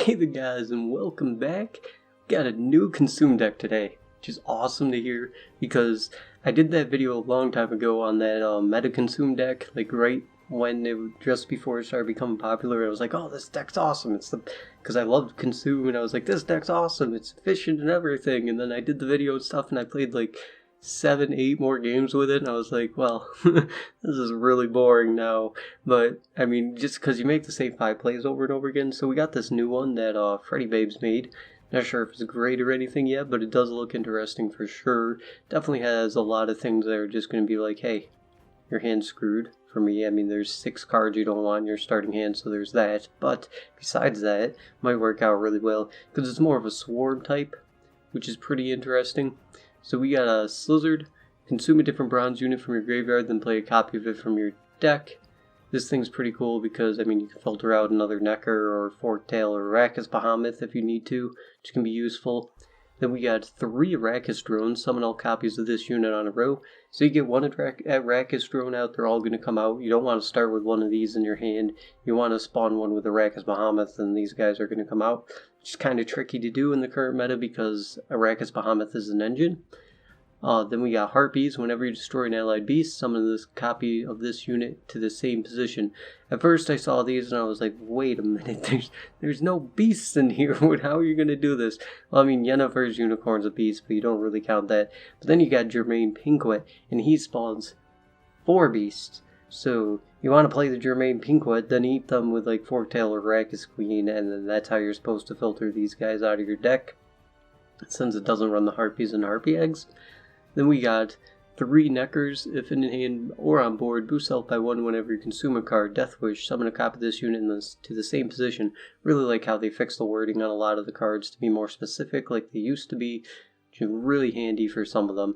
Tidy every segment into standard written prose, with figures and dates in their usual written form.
Hey there guys, and welcome back. Got a new consume deck today, which is awesome to hear because I did that video a long time ago on that meta consume deck, like right when just before it started becoming popular. I was like, oh, this deck's awesome. It's because I loved consume, and I was like, this deck's awesome. It's efficient and everything. And then I did the video and stuff, and I played like 7, 8 more games with it, and I was like, well, this is really boring now. But I mean, just because you make the same 5 plays over and over again. So we got this new one that Freddy Babes made. Not sure if it's great or anything yet, but it does look interesting for sure. Definitely has a lot of things that are just going to be like, hey, your hand's screwed. For me, I mean, there's 6 cards you don't want in your starting hand, so there's that. But besides that, it might work out really well because it's more of a swarm type, which is pretty interesting. So we got a Slizzard, consume a different bronze unit from your graveyard, then play a copy of it from your deck. This thing's pretty cool because, I mean, you can filter out another Necker or Forktail or Arrakis Behemoth if you need to, which can be useful. Then we got 3 Arrakis drones, summon all copies of this unit on a row. So you get one Arrakis drone out, they're all going to come out. You don't want to start with one of these in your hand. You want to spawn one with Arrakis Behemoth, and these guys are going to come out. Which is kind of tricky to do in the current meta because Arrakis Behemoth is an engine. Then we got Harpies. Whenever you destroy an allied beast, summon this copy of this unit to the same position. At first I saw these and I was like, wait a minute, there's no beasts in here. How are you going to do this? Well, I mean, Yennefer's Unicorn's a beast, but you don't really count that. But then you got Jermaine Pinkwet, and he spawns 4 beasts. So you want to play the Jermaine Pinkwet, then eat them with like Forktail or Arrakis Queen, and then that's how you're supposed to filter these guys out of your deck, since it doesn't run the Harpies and Harpy eggs. Then we got 3 Neckers. If in hand or on board, boost health by 1 whenever you consume a card. Death Wish, summon a copy of this unit to the same position. Really like how they fixed the wording on a lot of the cards to be more specific like they used to be, which is really handy for some of them.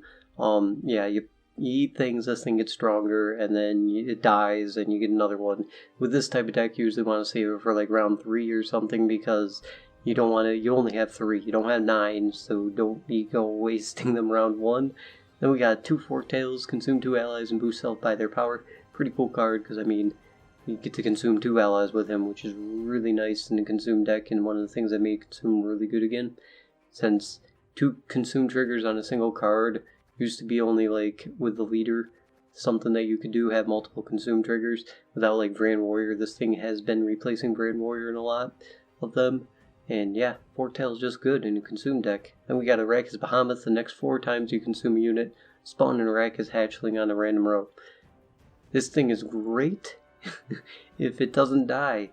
Yeah, you eat things, this thing gets stronger, and then it dies, and you get another one. With this type of deck, you usually want to save it for like round 3 or something because you don't want to. You only have 3. You don't have 9, so don't be wasting them round 1. Then we got 2 Forktails, consume 2 allies and boost health by their power. Pretty cool card because I mean, you get to consume 2 allies with him, which is really nice in the consume deck, and one of the things that made consume really good again. Since 2 consume triggers on a single card used to be only like with the leader, something that you could do, have multiple consume triggers. Without like Brand Warrior, this thing has been replacing Brand Warrior in a lot of them. And yeah, Forktail is just good in a consume deck. Then we got Arrakis Behemoth. The next 4 times you consume a unit, spawn an Arrakis hatchling on a random row. This thing is great if it doesn't die,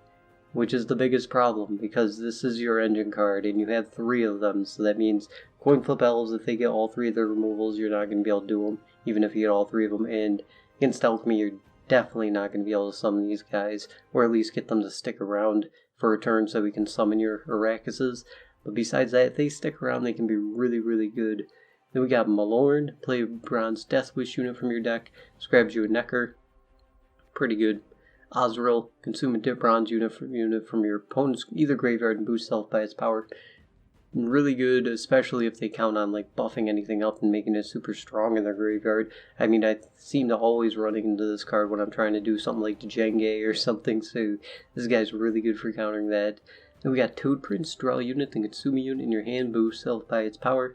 which is the biggest problem because this is your engine card and you have 3 of them. So that means coin flip elves, if they get all 3 of their removals, you're not going to be able to do them, even if you get all 3 of them. And against Alchemy, you're definitely not going to be able to summon these guys, or at least get them to stick around for a turn so we can summon your Arrakises. But besides that, if they stick around, they can be really, really good. Then we got Malorn. Play a bronze Death Wish unit from your deck. This grabs you a Necker. Pretty good. Azrael. Consume a bronze unit from your opponent's either graveyard and boost health by its power. Really good, especially if they count on like buffing anything up and making it super strong in their graveyard. I mean, I seem to always running into this card when I'm trying to do something like Jenge or something, so this guy's really good for countering that. Then we got Toad Prince. Draw a unit, then consume a unit in your hand, boost health by its power.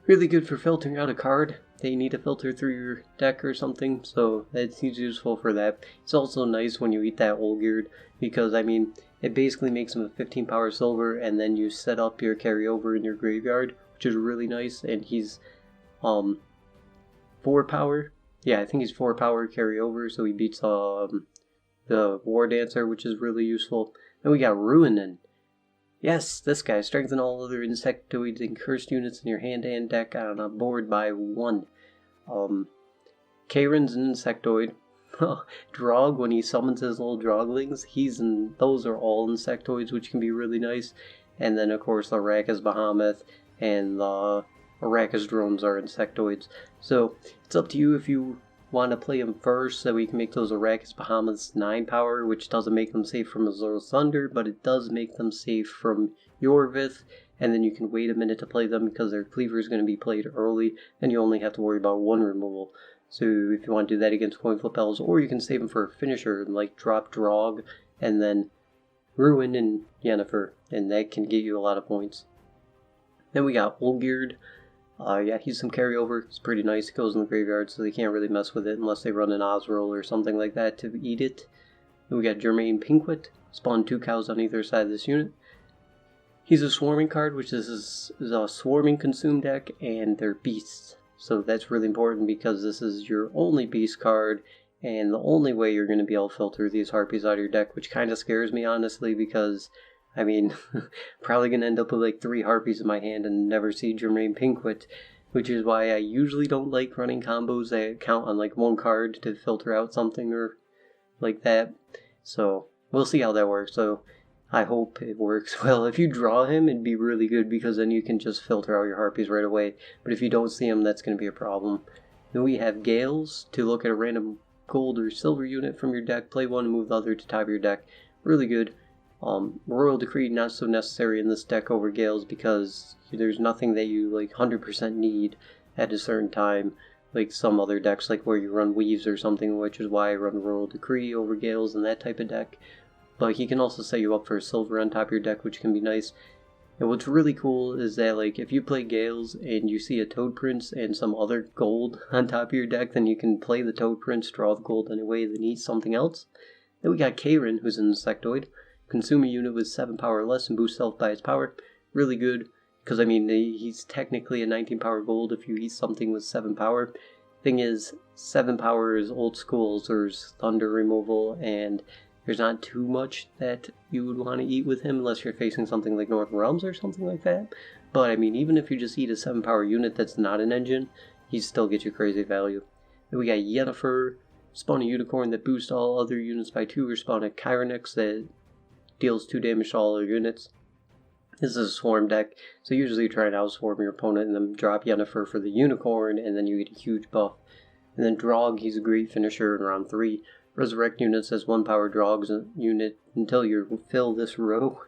Really good for filtering out a card that you need to filter through your deck or something, so that's useful for that. It's also nice when you eat that Olgierd because, I mean, it basically makes him a 15 power silver, and then you set up your carryover in your graveyard, which is really nice. And he's 4 power. Yeah, I think he's 4 power carryover, so he beats the War Dancer, which is really useful. Then we got Ruinen. Yes, this guy. Strengthen all other insectoids and cursed units in your hand and deck on a board by 1. Kairin's an insectoid. Drog, when he summons his little droglings, those are all insectoids, which can be really nice. And then of course the Arrakis Behemoth and the Arrakis drones are insectoids. So it's up to you if you want to play them first, so we can make those Arrakis Behemoths 9 power, which doesn't make them safe from Azor's Thunder, but it does make them safe from Yorvith. And then you can wait a minute to play them because their cleaver is going to be played early, and you only have to worry about 1 removal. So if you want to do that against coin flip elves, or you can save them for a finisher, like drop Drog, and then Ruin, and Yennefer, and that can get you a lot of points. Then we got Olgierd. Yeah, he's some carryover. He's pretty nice. He goes in the graveyard, so they can't really mess with it unless they run an Osril or something like that to eat it. Then we got Jermaine Pinkwit. Spawn 2 cows on either side of this unit. He's a swarming card, which is a swarming consume deck, and they're beasts. So that's really important because this is your only beast card, and the only way you're going to be able to filter these harpies out of your deck, which kind of scares me, honestly, because I mean, probably going to end up with like 3 harpies in my hand and never see Jermaine Pinkwit, which is why I usually don't like running combos that count on like 1 card to filter out something or like that. So we'll see how that works. So I hope it works well. If you draw him, it'd be really good because then you can just filter out your harpies right away. But if you don't see him, that's going to be a problem. Then we have Gales to look at a random gold or silver unit from your deck, play one and move the other to top of your deck. Really good. Royal Decree not so necessary in this deck over Gales because there's nothing that you like 100% need at a certain time, like some other decks like where you run Weaves or something, which is why I run Royal Decree over Gales in that type of deck. But he can also set you up for a silver on top of your deck, which can be nice. And what's really cool is that like if you play Gales and you see a Toad Prince and some other gold on top of your deck, then you can play the Toad Prince, draw the gold anyway, then eat something else. Then we got Karen, who's an Insectoid. Consume a unit with 7 power or less and boost health by its power. Really good, because I mean, he's technically a 19 power gold if you eat something with 7 power. Thing is, 7 power is old school, so there's thunder removal, and there's not too much that you would want to eat with him unless you're facing something like Northern Realms or something like that. But I mean, even if you just eat a 7 power unit that's not an engine, he still gets you crazy value. Then we got Yennefer. Spawn a unicorn that boosts all other units by 2, or spawn a Chironix that deals 2 damage to all other units. This is a swarm deck, so usually you try and outswarm your opponent and then drop Yennefer for the unicorn, and then you get a huge buff. And then Drog, he's a great finisher in round 3. Resurrect units as 1 power Drog's unit until you fill this row.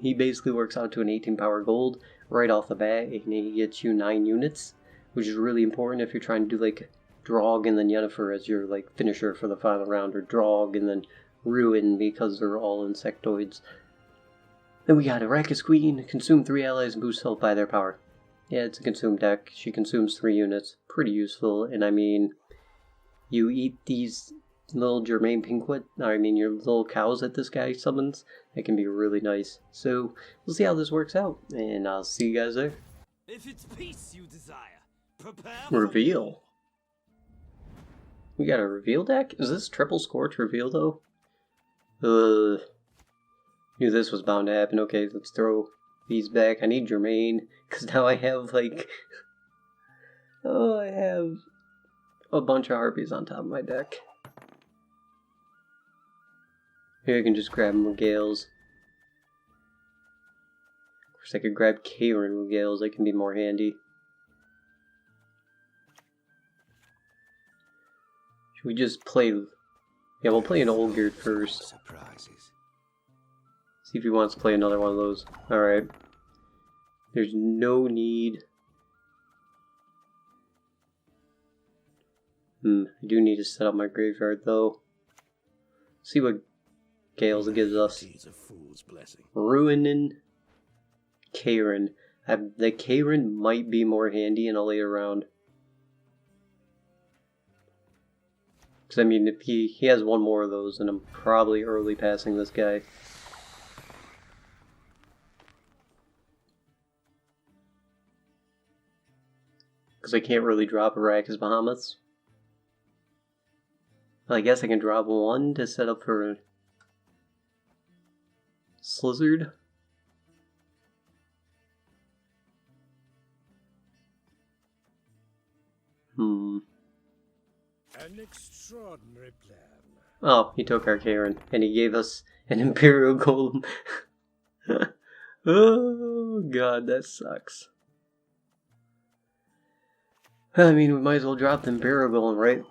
He basically works out to an 18 power gold right off the bat, and he gets you 9 units, which is really important if you're trying to do like Drog and then Yennefer as your like finisher for the final round, or Drog and then Ruin because they're all insectoids. Then we got Arrakis Queen, consume 3 allies and boost health by their power. Yeah, it's a consume deck. She consumes 3 units. Pretty useful, and I mean, you eat these little Jermaine Pinkwit, your little cows that this guy summons, that can be really nice. So, we'll see how this works out, and I'll see you guys there. If it's peace you desire, prepare Reveal. We got a reveal deck? Is this triple scorch reveal though? Knew this was bound to happen. Okay, let's throw these back. I need Jermaine, because now I have, like... I have a bunch of harpies on top of my deck. Here I can just grab them with Gales. Of course, I could grab Karen with Gales. That can be more handy. Should we just play... Yeah, we'll play an Olgierd first. Surprises. See if he wants to play another one of those. Alright. There's no need. I do need to set up my graveyard though. See what Gales gives us. Ruinin Karen. The Karen might be more handy in a later round. Because I mean, if he has one more of those, then I'm probably early passing this guy. Because I can't really drop Arrakis Behemoths. Well, I guess I can drop 1 to set up for Slizzard. An extraordinary plan. Oh, he took our Karen, and he gave us an Imperial Golem. Oh god, that sucks. I mean, we might as well drop the Imperial Golem, right?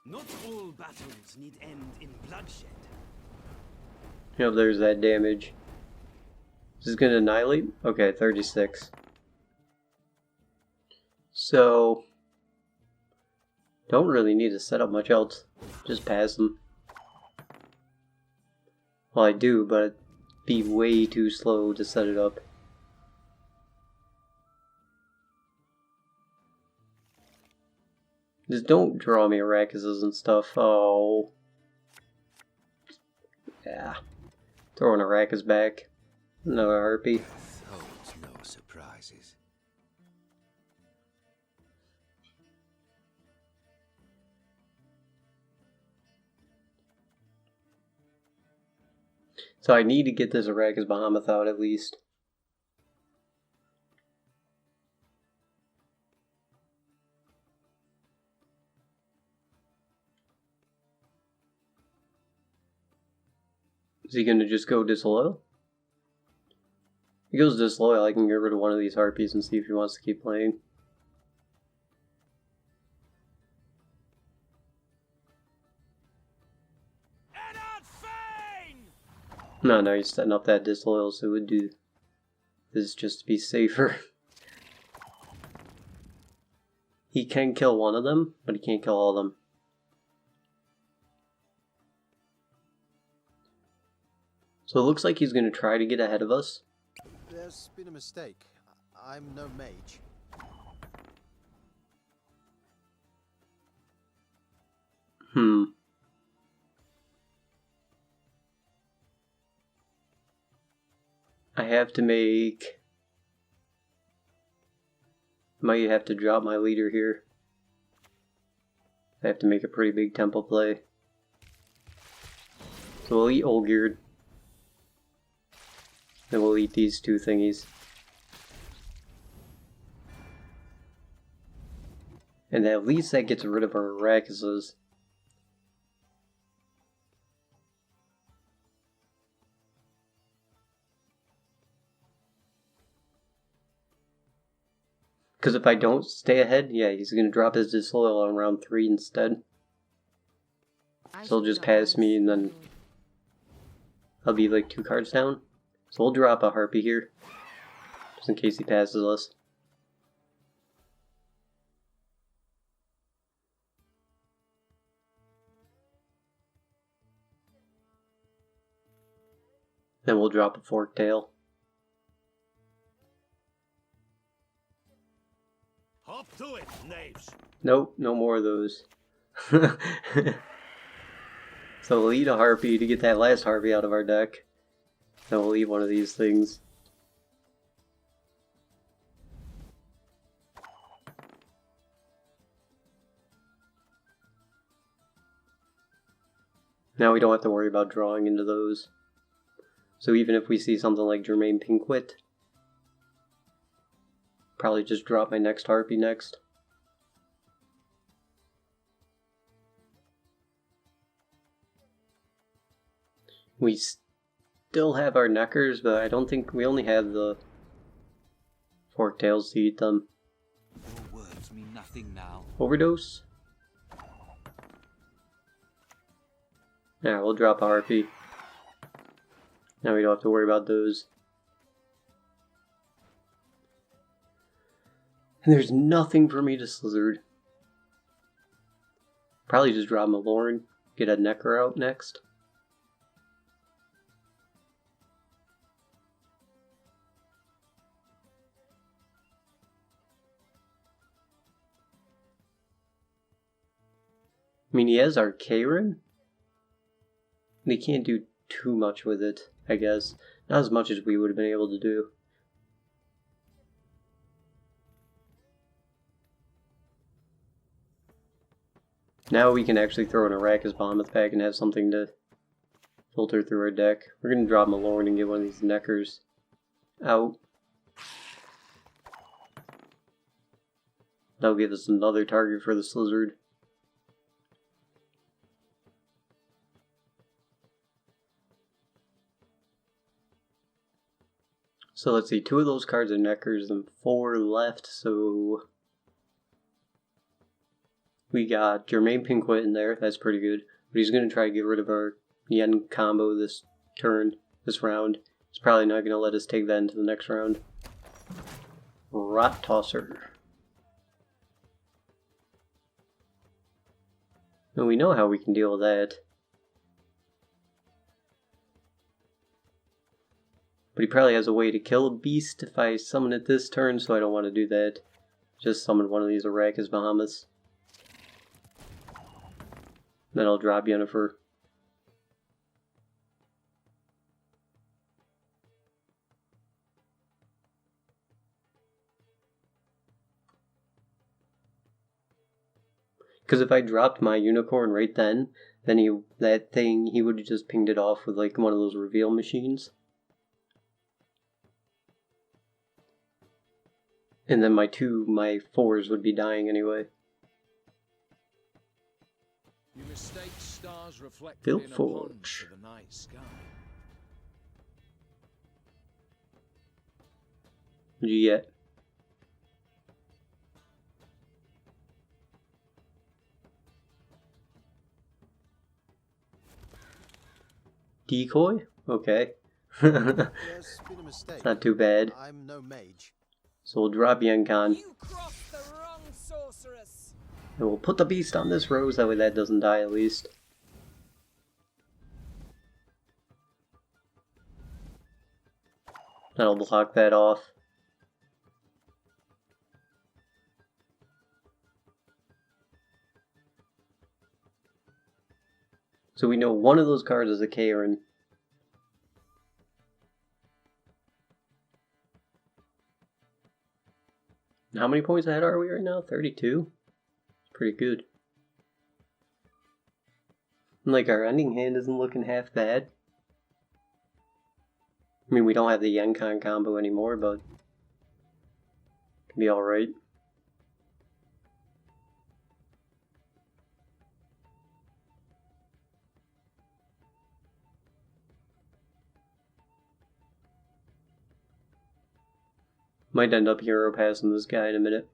Not all battles need end in bloodshed. Yep, there's that damage. Is this gonna annihilate? Okay, 36. So, Don't really need to set up much else. Just pass them. Well, I do, but it'd be way too slow to set it up. Just don't draw me Aracuses and stuff. Oh. Yeah. Throwing Aracus back. Another harpy. Thought no surprises. So I need to get this Aracus Behemoth out at least. Is he gonna just go disloyal? If he goes disloyal, I can get rid of one of these harpies and see if he wants to keep playing. No, he's setting up that disloyal, so it would do this just to be safer. He can kill one of them, but he can't kill all of them. So it looks like he's going to try to get ahead of us. There's been a mistake. I'm no mage. I have to make... Might have to drop my leader here. I have to make a pretty big tempo play. So we'll eat Olgierd. Then we'll eat these two thingies. And at least that gets rid of our Aracuses. Because if I don't stay ahead, yeah, he's going to drop his disloyal on round 3 instead. So he'll just pass me and then I'll be like 2 cards down. So we'll drop a harpy here, just in case he passes us. Then we'll drop a Forktail. Hop to it, knaves. Nope, no more of those. So we'll eat a harpy to get that last harpy out of our deck. Then we'll eat one of these things. Now we don't have to worry about drawing into those. So even if we see something like Germain Pinkwit, probably just drop my next harpy next. We still have our Neckers, but I don't think we only have the Forktails to eat them. Your words mean nothing now. Overdose? Yeah, we'll drop a harpy. Now we don't have to worry about those. And there's nothing for me to slizzard. Probably just drop Malorn, get a Necker out next. I mean, he has our Karen. They can't do too much with it, I guess. Not as much as we would have been able to do. Now we can actually throw an Aracus Behemoth back and have something to filter through our deck. We're going to drop Malorn and get one of these Neckers out. That'll give us another target for the Slizzard. So let's see, 2 of those cards are Neckers and 4 left, so we got Germain Pinkwit in there, that's pretty good. But he's going to try to get rid of our Yen combo this turn, this round. He's probably not going to let us take that into the next round. Rot Tosser. And we know how we can deal with that. But he probably has a way to kill a beast if I summon it this turn, so I don't want to do that. Just summon one of these Arrakis Bahamas. Then I'll drop Yennefer. Because if I dropped my unicorn right then he would have just pinged it off with like one of those reveal machines. And then my 4s would be dying anyway. You mistake stars reflected Built in a Forge. pond for the night sky. Yet. Decoy? Okay. There's been a mistake. It's not too bad. I'm no mage. So we'll drop Yenkan. You crossed the wrong sorceress. And we'll put the beast on this rose, that way that doesn't die at least. That'll block that off. So we know one of those cards is a Karen. How many points ahead are we right now? 32? Pretty good. And like our ending hand isn't looking half bad. I mean, we don't have the Yenkan combo anymore, but can be alright. Might end up hero passing this guy in a minute.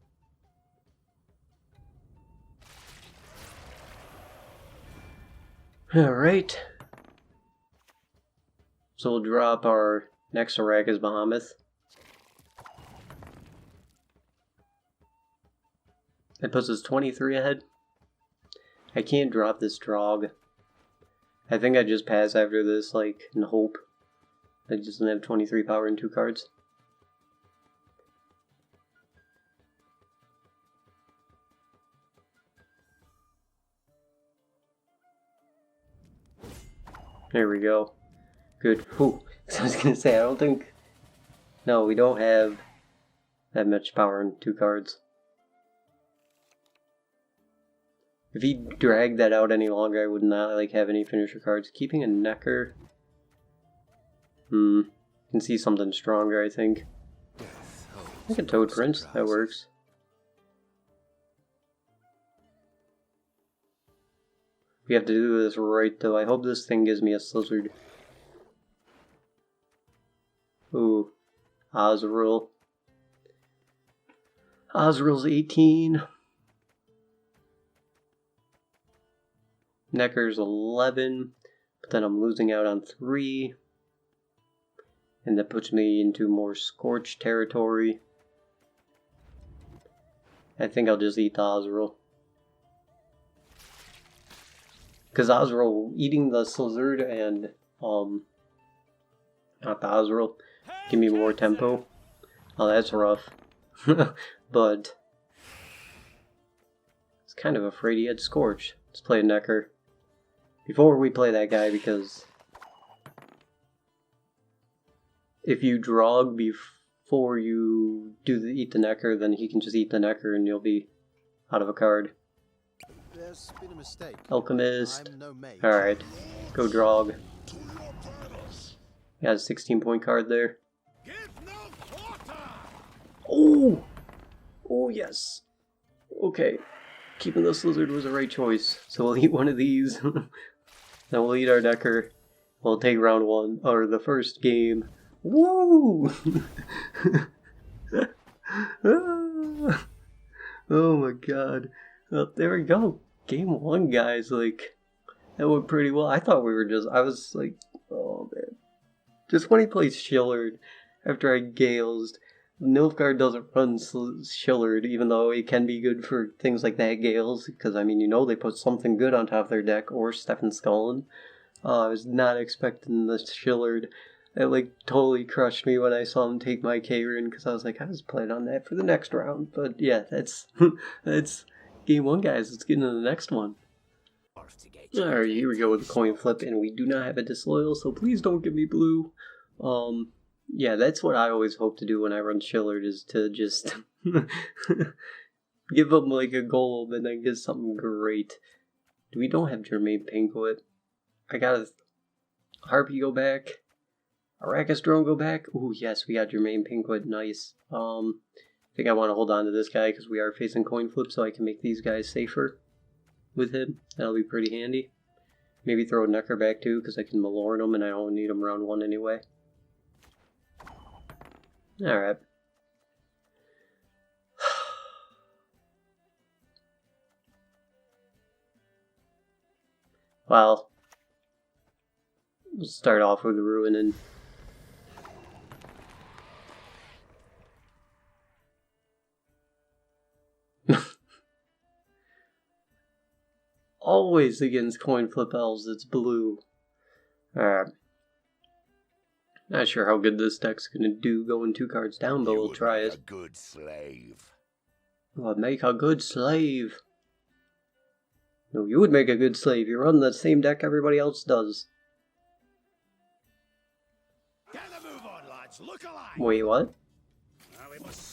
Alright. So we'll drop our next Arrakis Behemoth. That puts us 23 ahead. I can't drop this Drog. I think I just pass after this, like, in hope. I just doesn't have 23 power and 2 cards. There we go. Good. Whew. I was gonna say, I don't think... No, we don't have that much power in 2 cards. If he dragged that out any longer, I would not like have any finisher cards. Keeping a Necker... Can see something stronger, I think. Like a Toad Prince, that works. We have to do this right, though. I hope this thing gives me a Slizzard. Ooh. Azrael. Azrael's 18. Necker's 11. But then I'm losing out on 3. And that puts me into more Scorched territory. I think I'll just eat the Azrael. Because Azrael, eating the Slizzard and, not the Azrael, give me more tempo. Oh, that's rough. But, it's kind of afraid he had Scorch. Let's play a Necker. Before we play that guy, because if you drog before you eat the Necker, then he can just eat the Necker and you'll be out of a card. There's been a mistake. Alchemist. I'm no mage. Alright. Go Drog. Got a 16-point card there. Oh! Oh, yes. Okay. Keeping the Slizzard was the right choice. So we'll eat one of these. Then we'll eat our Necker. We'll take round 1, or the first game. Woo! Oh my god. Well, there we go. Game 1, guys. Like, that went pretty well. I thought we were just... I was like, oh man. Just when he plays Shillard after I Galesed, Nilfgaard doesn't run Shillard, even though it can be good for things like that, Gales, because, I mean, you know they put something good on top of their deck, or Stefan Skullen. I was not expecting the Shillard. It, like, totally crushed me when I saw him take my Karen, because I was like, I was planning on that for the next round. But, yeah, that's that's game one, guys. Let's get into the next one. Alright, here we go with the coin flip, and we do not have a disloyal, so please don't give me blue. Yeah, that's what I always hope to do when I run Shillard, is to just give them like a gold and then get something great. We don't have Jermaine Pinkwood. I got a Harpy go back. Arrakis Drone go back. Ooh, yes, we got Jermaine Pinkwood. Nice. I think I want to hold on to this guy because we are facing coin flip, so I can make these guys safer with him. That'll be pretty handy. Maybe throw a Necker back too, because I can Malorn him and I don't need him round one anyway. Alright. Well, we'll start off with Ruin and always against coin flip elves, it's blue. Alright. Not sure how good this deck's gonna do going 2 cards down, but we'll try it. A good slave. Well, make a good slave. No, you would make a good slave. You run the same deck everybody else does. Get a move on, lads. Look alive. Wait, what?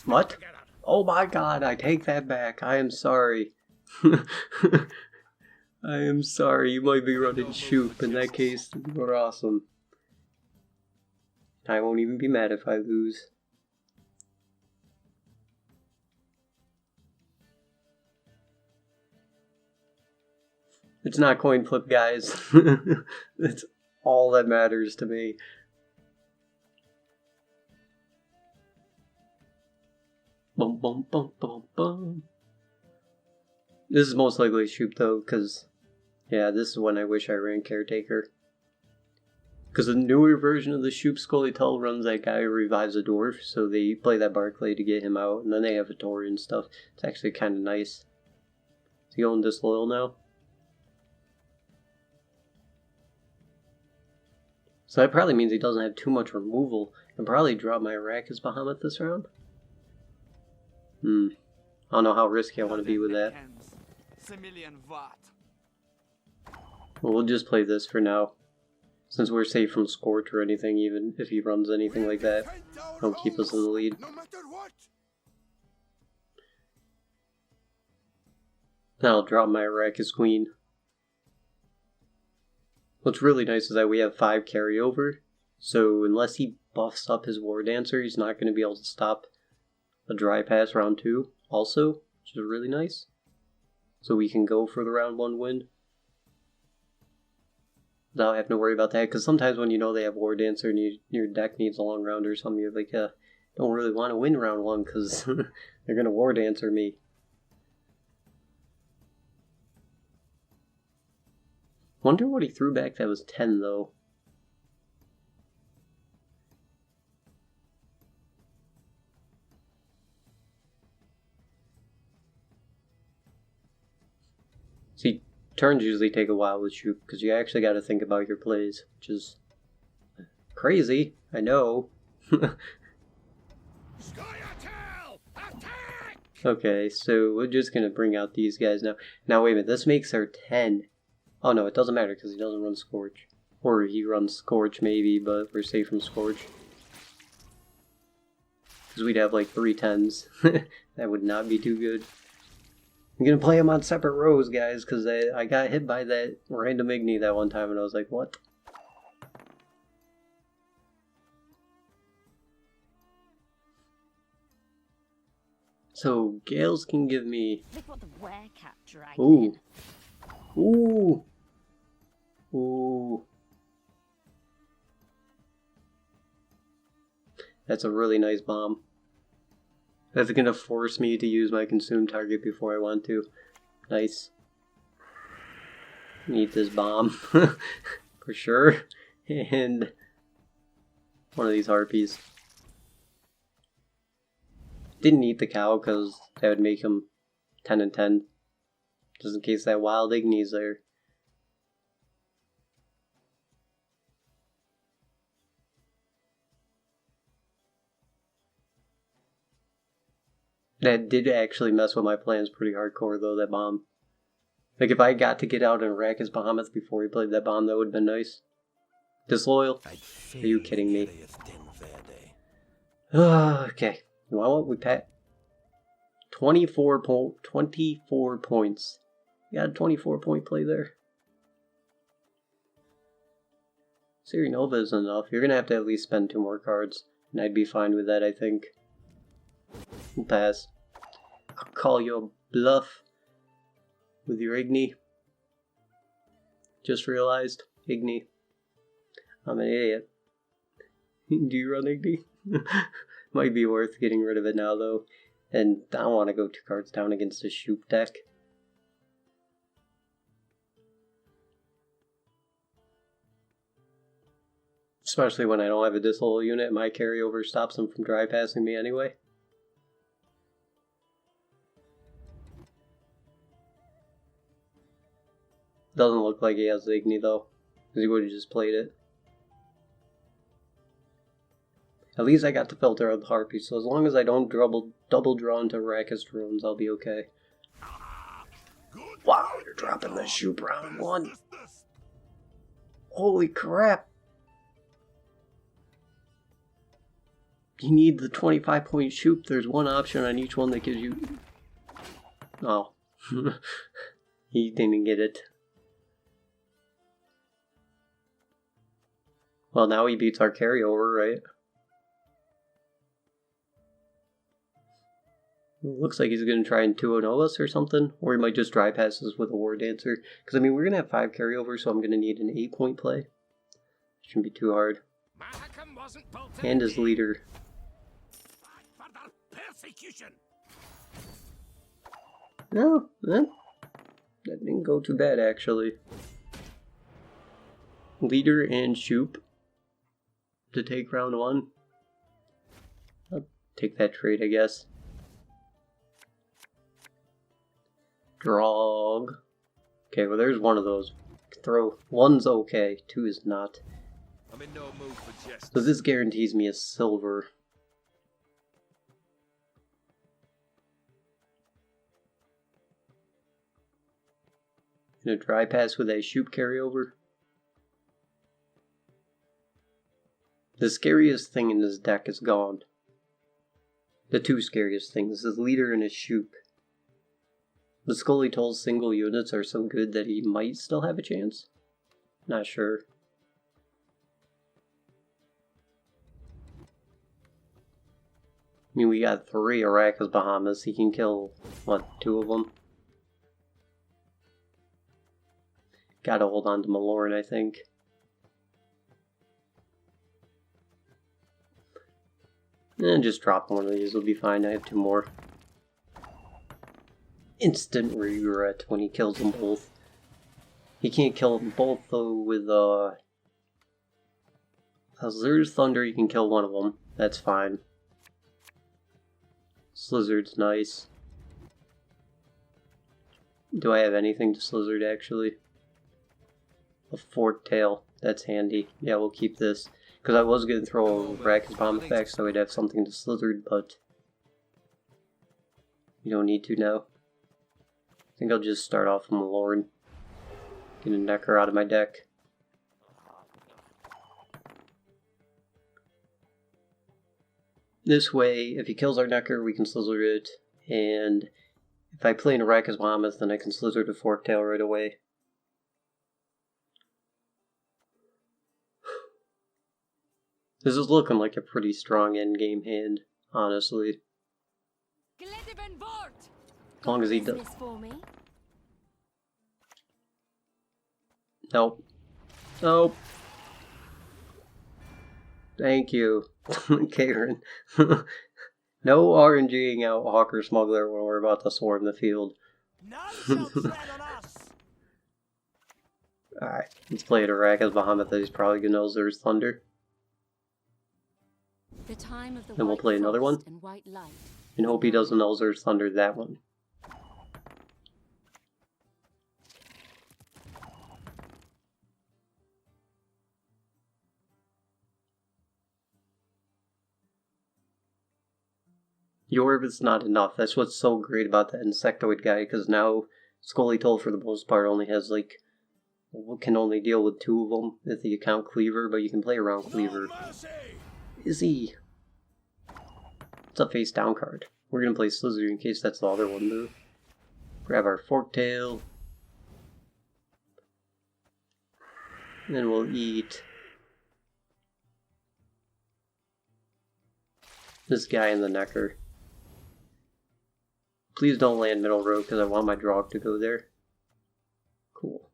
What? Oh my god, I take that back. I am sorry. I am sorry. You might be running Shoop. In that case, you're awesome. I won't even be mad if I lose. It's not coin flip, guys. That's all that matters to me. Bum bum bum bum bum. This is most likely Shoop though, because yeah, this is when I wish I ran Caretaker. Because the newer version of the Shoop Scullytel runs that guy who revives a dwarf, so they play that Barclay to get him out, and then they have a Tori and stuff. It's actually kind of nice. Is he going disloyal now? So that probably means he doesn't have too much removal. I can probably drop my Arrakis Bahamut this round. I don't know how risky I want to be with that. Well, we'll just play this for now. Since we're safe from Scorch or anything, even if he runs anything like that, don't keep us in the lead. Now I'll drop my Arrakis Queen. What's really nice is that we have 5 carryover, so unless he buffs up his War Dancer, he's not going to be able to stop a dry pass round 2 also, which is really nice. So we can go for the round 1 win without having to worry about that, because sometimes when you know they have War Dancer and your deck needs a long round or something, you're like, don't really want to win round 1 because they're going to War Dancer me. Wonder what he threw back that was 10 though. See, turns usually take a while with Shoop, because you actually got to think about your plays, which is crazy, I know. Okay, so we're just going to bring out these guys now. Now wait a minute, this makes our 10. Oh no, it doesn't matter because he doesn't run Scorch. Or he runs Scorch maybe, but we're safe from Scorch. Because we'd have like 3 10s. That would not be too good. I'm going to play him on separate rows, guys, because I got hit by that random Igni that one time and I was like, what? So, Gales can give me... Look what the werecat dragged Ooh. Ooh. Ooh. That's a really nice bomb. That's going to force me to use my consume target before I want to. Nice. Need this bomb. For sure. And one of these harpies. Didn't eat the cow because that would make him 10 and 10. Just in case that wild Igni's there. That did actually mess with my plans pretty hardcore though, that bomb. Like if I got to get out and rack his behemoth before he played that bomb, that would have been nice. Disloyal? Are you kidding me? Okay. You want what? We pat 24 points. You got a 24-point play there. Siri Nova isn't enough. You're gonna have to at least spend 2 more cards. And I'd be fine with that, I think. We'll pass. I'll call you a bluff with your Igni. Just realized. Igni. I'm an idiot. Do you run Igni? Might be worth getting rid of it now though. And I don't want to go 2 cards down against a Shoop deck. Especially when I don't have a disloyal unit and my carryover stops him from dry passing me anyway. Doesn't look like he has the Igni though, because he would have just played it. At least I got to filter out the Harpy, so as long as I don't double draw into Rakkus drones, I'll be okay. Wow, you're dropping the Shoop round 1. Holy crap! You need the 25-point Shoop. There's one option on each one that gives you... Oh. He didn't get it. Well, now he beats our carryover, right? Looks like he's going to try and 2-0 us or something. Or he might just dry pass us with a War Dancer. Because, I mean, we're going to have 5 carryovers, so I'm going to need an 8-point play. Shouldn't be too hard. And his leader. No, that didn't go too bad, actually. Leader and Shoop to take round 1. I'll take that trade, I guess. Drog. Okay, well there's one of those. Throw. 1's okay, 2 is not. I'm in no mood for jesting. So this guarantees me a silver. Gonna dry pass with a Shoop carryover. The scariest thing in this deck is gone. The 2 scariest things, his leader and his Shoop. The Scully Toll's single units are so good that he might still have a chance. Not sure. I mean, we got 3 Arrakis Bahamas. He can kill, what, 2 of them? Gotta hold on to Malorn, I think. And just drop one of these will be fine. I have 2 more. Instant regret when he kills them both. He can't kill them both though with Azur's Thunder. You can kill one of them. That's fine. Slizzard's nice. Do I have anything to Slizzard actually? A Forked Tail. That's handy. Yeah, we'll keep this. Because I was going to throw a Rakkus Bomb effect so I'd have something to Slizzard, but you don't need to now. I think I'll just start off with Malorn. Get a Necker out of my deck. This way, if he kills our Necker, we can Slizzard it, and if I play an Arrakis Mammoth, then I can Slizzard a Forked Tail right away. This is looking like a pretty strong endgame hand, honestly. As long as he does. Nope. Nope. Thank you, Karen. No RNGing out Hawker Smuggler when we're about to swarm the field. Alright, let's play it Arrakis Bahamut that he's probably gonna know there's Thunder. The time of the Then we'll white play another frost one. and white light And hope he doesn't Elzer's Thunder that one. Yorb is not enough. That's what's so great about that Insectoid guy, because now Skeletold for the most part only has like, can only deal with 2 of them if you count Cleaver, but you can play around Cleaver. Izzy! It's a face down card. We're gonna play Slizzer in case that's the other one though. Grab our Forktail. And then we'll eat this guy in the Necker. Please don't land middle row because I want my Drog to go there. Cool.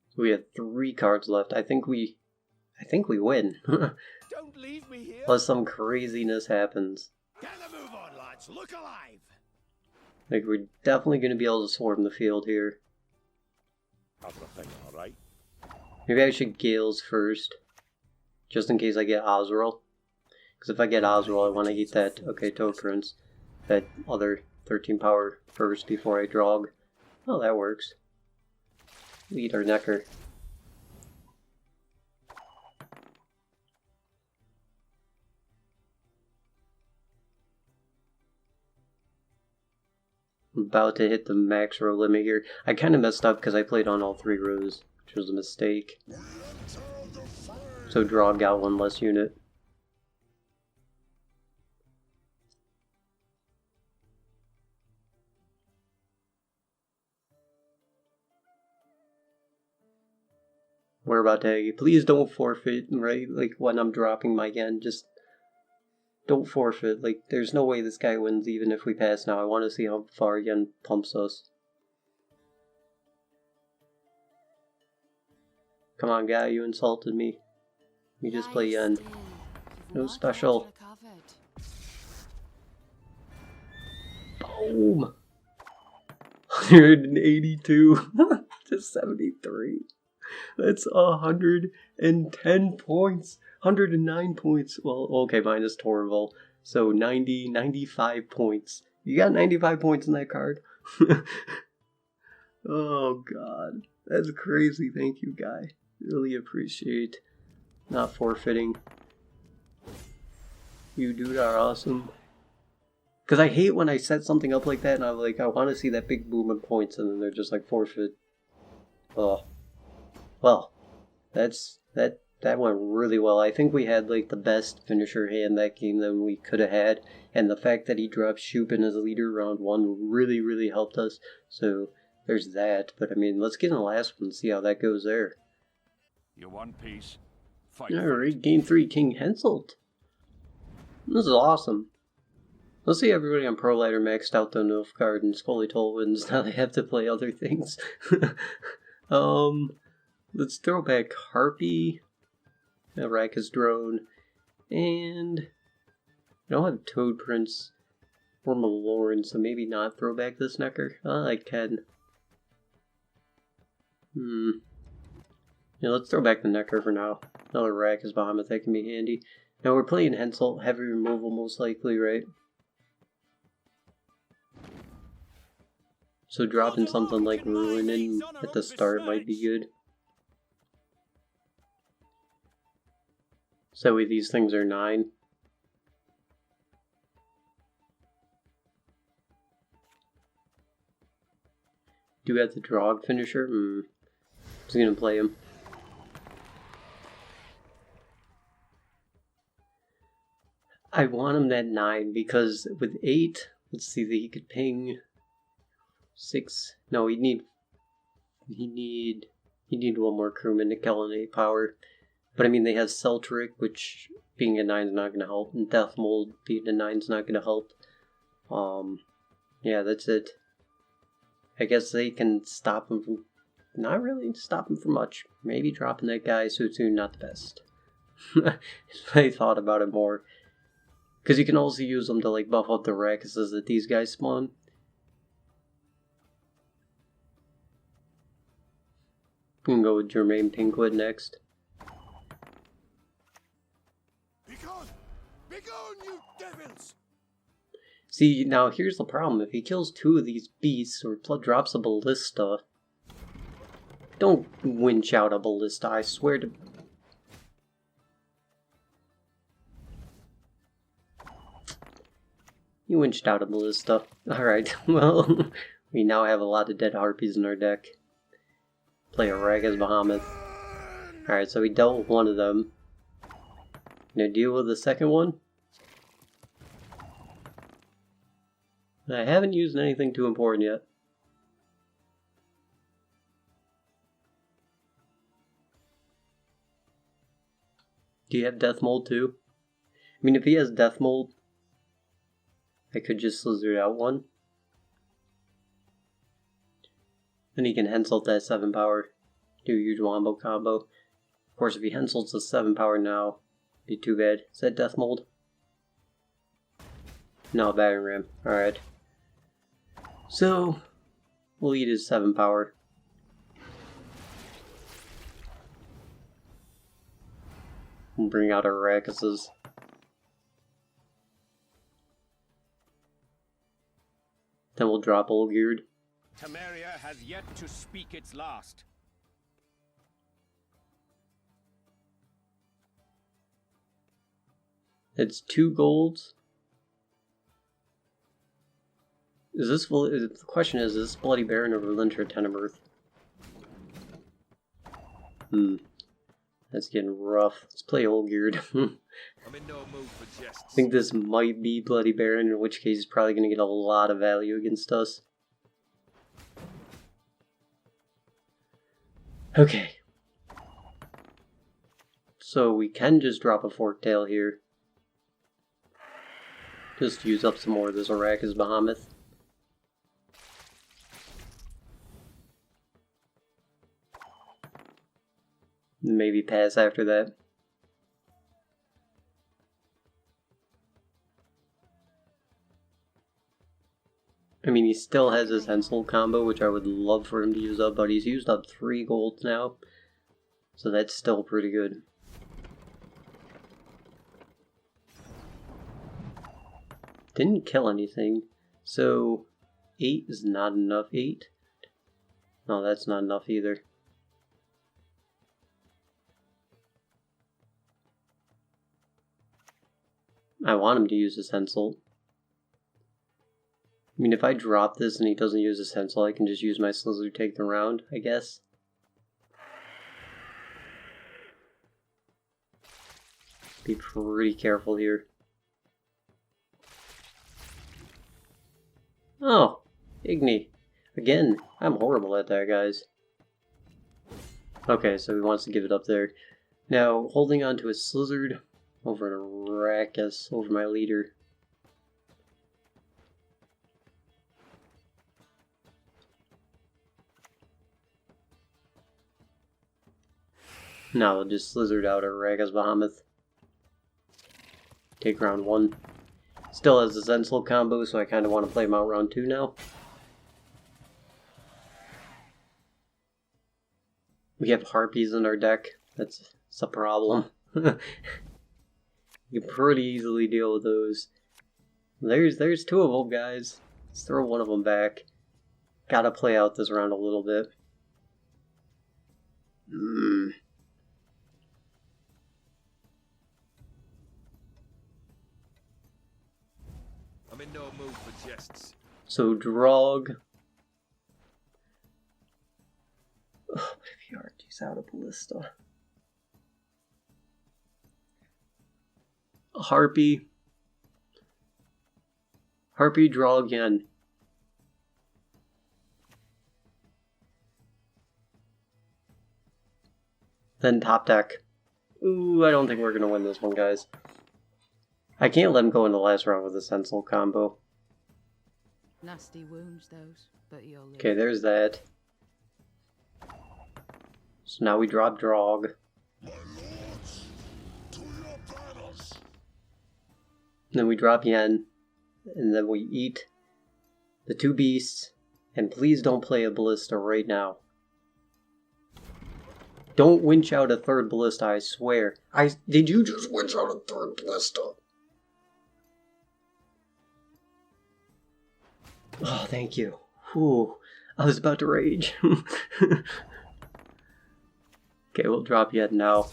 So we have 3 cards left. I think we win. Don't leave me here. Unless some craziness happens. Get a move on, lads. Look alive. Like, we're definitely going to be able to swarm the field here. Everything all right? Maybe I should Gales first. Just in case I get Osrel. Because if I get Osrel, I want to eat that, okay, Tokens. That other 13 power first before I Drog. Oh, that works. We eat our Necker. I'm about to hit the max row limit here. I kind of messed up because I played on all 3 rows, which was a mistake. So Drog got 1 less unit. We're about to, please don't forfeit, right? Like when I'm dropping my yen, just don't forfeit. Like there's no way this guy wins even if we pass now. I want to see how far yen pumps us. Come on guy, you insulted me. We just play yen. No special. Boom! 182 to 73. That's 110 points. 109 points. Well, okay, minus Torval. So 95 points. You got 95 points in that card? Oh, God. That's crazy. Thank you, guy. Really appreciate not forfeiting. You dude are awesome. Because I hate when I set something up like that and I'm like, I want to see that big boom in points and then they're just like forfeit. Oh. Well, that went really well. I think we had like the best finisher hand that game that we could have had, and the fact that he dropped Shupin as a leader round 1 really, really helped us. So there's that. But I mean, let's get in the last one and see how that goes there. You one piece. Fight. Alright, game 3, King Henselt. This is awesome. Let's see everybody on Pro Ladder maxed out the Nilfgaard and Skeletold wins. Now they have to play other things. Let's throw back Harpy, Arrakis Drone, and I don't have Toad Prince or Malorn, so maybe not throw back this Necker. I can. Yeah, let's throw back the Necker for now. Another Arrakis Behemoth, that can be handy. Now we're playing Henselt, heavy removal most likely, right? So dropping something like Ruinin at the start might be good. So these things are 9. Do we have the Drog finisher? I'm just gonna play him. I want him at 9 because with 8, let's see that he could ping 6. No, he'd need 1 more crewman to kill an 8 power. But I mean, they have Celtric, which being a 9 is not going to help, and Death Mold being a 9 is not going to help. Yeah, that's it. I guess they can stop him from, not really stop him from much. Maybe dropping that guy Sutsu, not the best. If I thought about it more. Because you can also use them to like buff up the Rakuses that these guys spawn. We can go with Jermaine Pinkwood next. Begone! Begone, you devils! See, now here's the problem. If he kills 2 of these beasts or drops a ballista... Don't winch out a ballista, I swear to... You winched out a ballista. Alright, well, we now have a lot of dead harpies in our deck. Play a Ragas Bahamut. Alright, so we dealt with one of them. Gonna deal with the second one? I haven't used anything too important yet. Do you have Death Mold too? I mean, if he has Death Mold, I could just Slizzard out one. Then he can Hensult that 7 power. Do a huge Wombo combo. Of course, if he Hensults the 7 power now, it'd be too bad. Is that Death Mold? No, Battering Ram. Alright. So, we'll eat his 7 power. And bring out our Rakuses. Then we'll drop Olgierd. Temeria has yet to speak its last. It's 2 golds. The question is this Bloody Baron or Valentra Tenemirth? That's getting rough. Let's play Olgierd. I'm in no mood for jests. I think this might be Bloody Baron, in which case he's probably going to get a lot of value against us. Okay. So we can just drop a Forktail here. Just use up some more of this Arrakis Bahamut. Maybe pass after that. I mean, he still has his Hensel combo, which I would love for him to use up, but he's used up 3 golds now. So that's still pretty good. Didn't kill anything, so 8 is not enough. 8? No, that's not enough either. I want him to use his Hensel. I mean, if I drop this and he doesn't use his Hensel, I can just use my Slizzard to take the round, I guess. Be pretty careful here. Oh, Igni. Again, I'm horrible at that, guys. Okay, so he wants to give it up there. Now, holding on to his Slizzard over an Arrakis, over my leader. Now we'll just Slizzard out our Ragas Bahamut. Take round 1. Still has the Zensel combo, so I kind of want to play him out round 2 now. We have Harpies in our deck. That's a problem. You can pretty easily deal with those. There's 2 of them, guys. Let's throw one of them back. Gotta play out this round a little bit. I'm in no mood for jests. So Drog. Oh, what if he RG's out a Ballista? Harpy. Harpy, draw again. Then top deck. Ooh, I don't think we're gonna win this one, guys. I can't let him go in the last round with a Sensel combo. Nasty wounds, those, but you'll live. Okay, there's that. So now we drop Drog. Then we drop Yen. And then we eat the 2 beasts. And please don't play a Ballista right now. Don't winch out a third ballista, I swear. Did you just winch out a third ballista? Oh, thank you. Whew. I was about to rage. Okay, we'll drop you at now.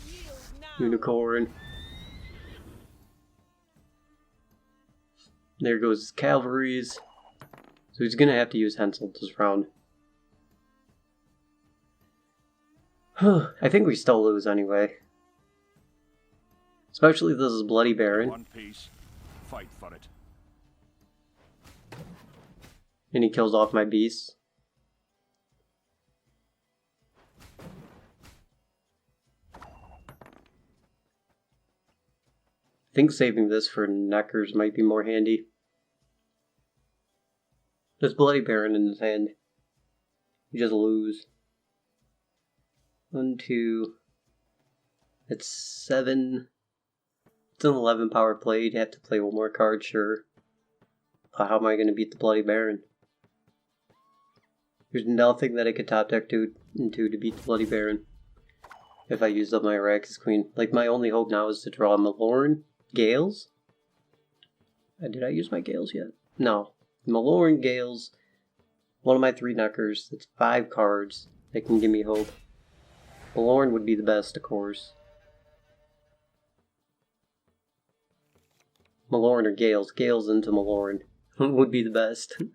Unicorn. There goes his cavalries. So he's gonna have to use Hensel this round. I think we still lose anyway. Especially if this is Bloody Baron. One piece. Fight for it. And he kills off my beasts. I think saving this for Neckers might be more handy. There's Bloody Baron in his hand. You just lose. 1, 2. It's 7. It's an 11 power play. You'd have to play one more card, sure. But how am I going to beat the Bloody Baron? There's nothing that I could top deck into to beat the Bloody Baron. If I used up my Arrakis Queen. Like, my only hope now is to draw Malorn Gales. Did I use my Gales yet? No. Malorn Gales. One of my 3 Neckers. That's 5 cards that can give me hope. Malorn would be the best, of course. Malorn or Gales. Gales into Malorn would be the best. Of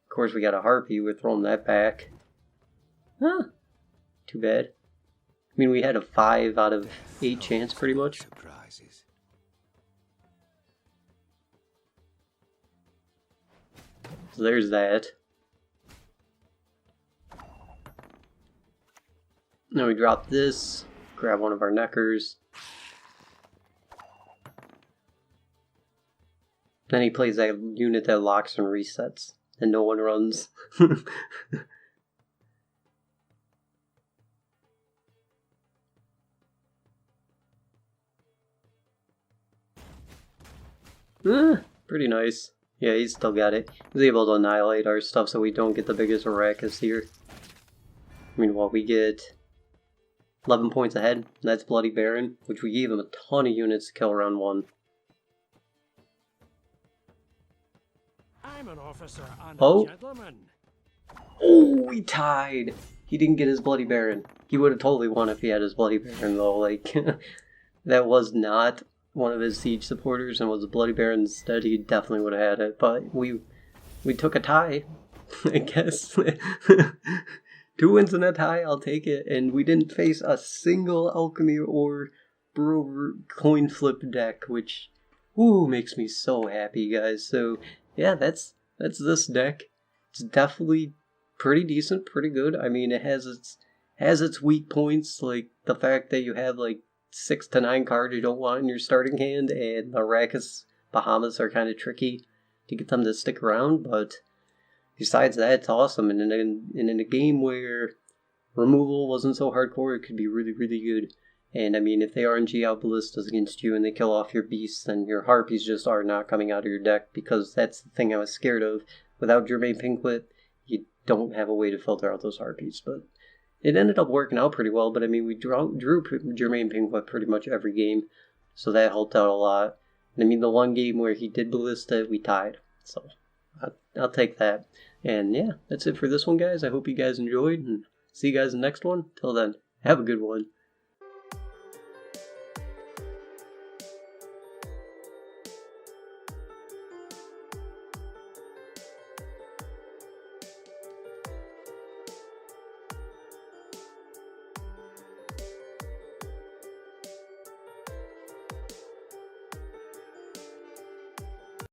course, we got a Harpy. We're throwing that back. Huh. Too bad. I mean, we had a 5 out of 8 chance, pretty much. Surprises. So there's that. Now we drop this, grab one of our Neckers. Then he plays that unit that locks and resets, and no one runs. Pretty nice. Yeah, he's still got it. He's able to annihilate our stuff so we don't get the biggest Arrakis here. Meanwhile, we get 11 points ahead. That's Bloody Baron, which we gave him a ton of units to kill round 1. I'm an officer and Oh. a gentleman. Oh, we tied! He didn't get his Bloody Baron. He would have totally won if he had his Bloody Baron, though. Like, that was not one of his siege supporters and was a Bloody Baron instead. He definitely would have had it, but we took a tie, I guess. 2 wins and a tie, I'll take it. And we didn't face a single Alchemy or Brewer coin flip deck, which makes me so happy, guys. So yeah, that's this deck. It's definitely pretty decent, pretty good. I mean, it has its weak points, like the fact that you have like 6 to 9 cards you don't want in your starting hand, and the Arrakis Bahamas are kind of tricky to get them to stick around, but besides that, it's awesome. And in a game where removal wasn't so hardcore, it could be really, really good. And I mean, if they RNG out ballistas against you and they kill off your beasts, then your Harpies just are not coming out of your deck, because that's the thing I was scared of. Without Jermaine Pinklet, you don't have a way to filter out those Harpies. But it ended up working out pretty well. But I mean, we drew Jermaine Pinklet pretty much every game, so that helped out a lot. And I mean, the one game where he did ballista, we tied. So I'll take that. And yeah, that's it for this one, guys. I hope you guys enjoyed, and see you guys in the next one. Till then, have a good one.